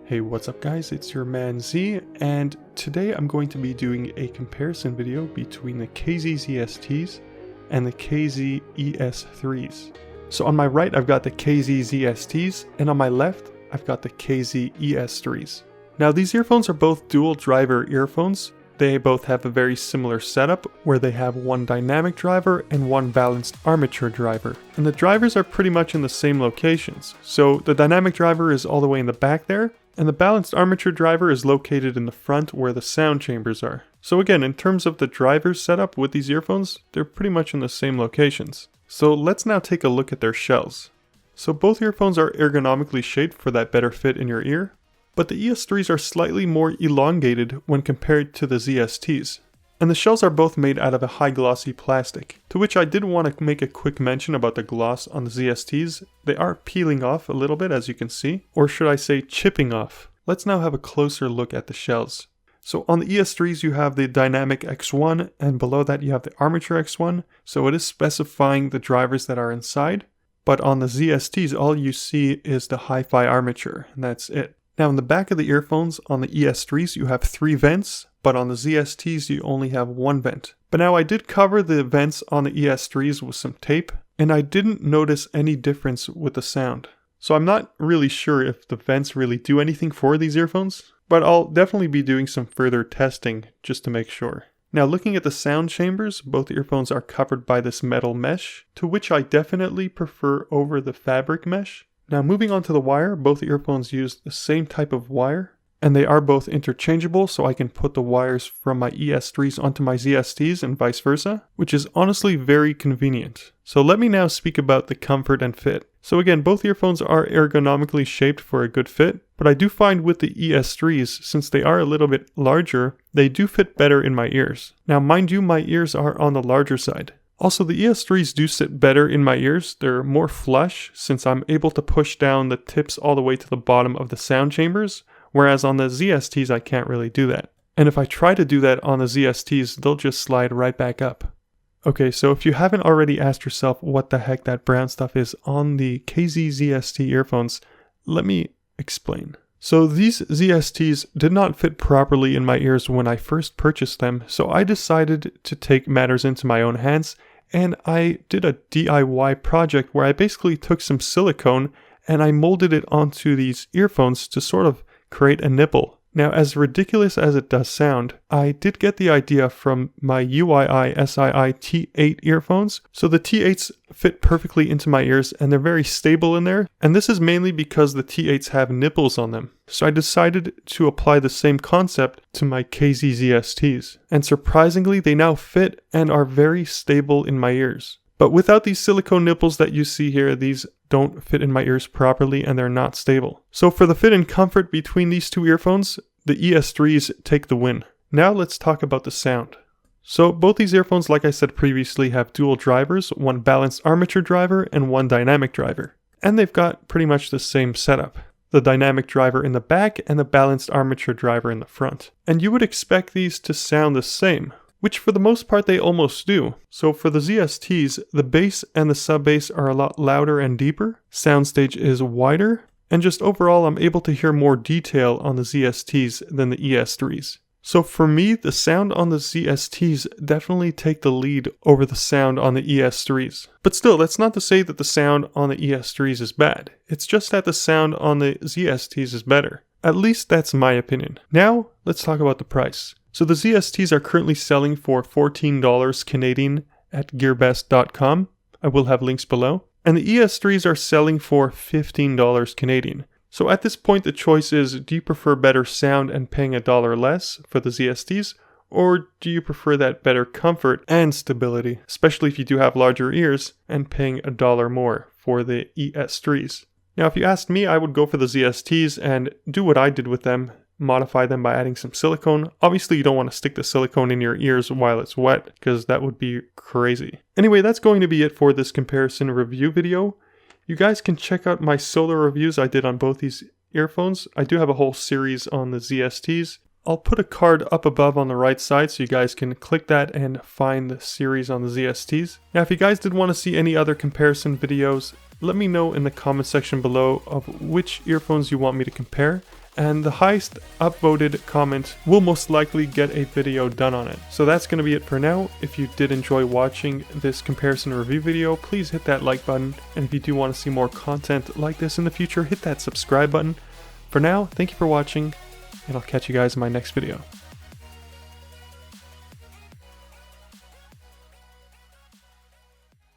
Hey, what's up guys, it's your man Z, and today I'm going to be doing a comparison video between the KZ ZSTs and the KZ ES3s. So on my right I've got the KZ ZSTs, and on my left I've got the KZ ES3s. Now these earphones are both dual driver earphones. They both have a very similar setup where they have one dynamic driver and one balanced armature driver. And the drivers are pretty much in the same locations. So the dynamic driver is all the way in the back there, and the balanced armature driver is located in the front where the sound chambers are. So again, in terms of the driver setup with these earphones, they're pretty much in the same locations. So let's now take a look at their shells. So both earphones are ergonomically shaped for that better fit in your ear, but the ES3s are slightly more elongated when compared to the ZSTs. And the shells are both made out of a high glossy plastic, to which I did want to make a quick mention about the gloss on the ZSTs. They are peeling off a little bit, as you can see, or should I say chipping off. Let's now have a closer look at the shells. So on the ES3s you have the dynamic X1, and below that you have the armature X1, so it is specifying the drivers that are inside. But on the ZSTs all you see is the hi-fi armature, and that's it. Now in the back of the earphones on the ES3s you have 3 vents, but on the ZSTs you only have 1 vent. But now I did cover the vents on the ES3s with some tape, and I didn't notice any difference with the sound. So I'm not really sure if the vents really do anything for these earphones, but I'll definitely be doing some further testing just to make sure. Now looking at the sound chambers, both earphones are covered by this metal mesh, to which I definitely prefer over the fabric mesh. Now moving on to the wire, both earphones use the same type of wire, and they are both interchangeable, so I can put the wires from my ES3s onto my ZSTs and vice versa, which is honestly very convenient. So let me now speak about the comfort and fit. So again, both earphones are ergonomically shaped for a good fit, but I do find with the ES3s, since they are a little bit larger, they do fit better in my ears. Now mind you, my ears are on the larger side. Also, the ES3s do sit better in my ears. They're more flush since I'm able to push down the tips all the way to the bottom of the sound chambers, whereas on the ZSTs I can't really do that. And if I try to do that on the ZSTs, they'll just slide right back up. Okay, so if you haven't already asked yourself what the heck that brown stuff is on the KZ ZST earphones, let me explain. So these ZSTs did not fit properly in my ears when I first purchased them, so I decided to take matters into my own hands, and I did a DIY project where I basically took some silicone and I molded it onto these earphones to sort of create a nipple. Now, as ridiculous as it does sound, I did get the idea from my UII SII T8 earphones. So the T8s fit perfectly into my ears and they're very stable in there. And this is mainly because the T8s have nipples on them. So I decided to apply the same concept to my KZ ZSTs. And surprisingly, they now fit and are very stable in my ears. But without these silicone nipples that you see here, these don't fit in my ears properly and they're not stable. So for the fit and comfort between these two earphones, the ES3s take the win. Now let's talk about the sound. So both these earphones, like I said previously, have dual drivers, one balanced armature driver and one dynamic driver. And they've got pretty much the same setup. The dynamic driver in the back and the balanced armature driver in the front. And you would expect these to sound the same, which for the most part they almost do. So for the ZSTs, the bass and the sub-bass are a lot louder and deeper, soundstage is wider, and just overall I'm able to hear more detail on the ZSTs than the ES3s. So for me, the sound on the ZSTs definitely take the lead over the sound on the ES3s. But still, that's not to say that the sound on the ES3s is bad. It's just that the sound on the ZSTs is better. At least that's my opinion. Now, let's talk about the price. So the ZSTs are currently selling for $14 Canadian at Gearbest.com. I will have links below. And the ES3s are selling for $15 Canadian. So at this point the choice is, do you prefer better sound and paying $1 less for the ZSTs? Or do you prefer that better comfort and stability, especially if you do have larger ears, and paying $1 more for the ES3s? Now if you asked me, I would go for the ZSTs and do what I did with them. Modify them by adding some silicone. Obviously you don't want to stick the silicone in your ears while it's wet, because that would be crazy. Anyway, that's going to be it for this comparison review video. You guys can check out my solo reviews I did on both these earphones. I do have a whole series on the ZSTs. I'll put a card up above on the right side so you guys can click that and find the series on the ZSTs. Now if you guys did want to see any other comparison videos, let me know in the comment section below of which earphones you want me to compare. and the highest upvoted comment will most likely get a video done on it. So that's going to be it for now. If you did enjoy watching this comparison review video, please hit that like button, and if you do want to see more content like this in the future, hit that subscribe button. For now, thank you for watching, and I'll catch you guys in my next video.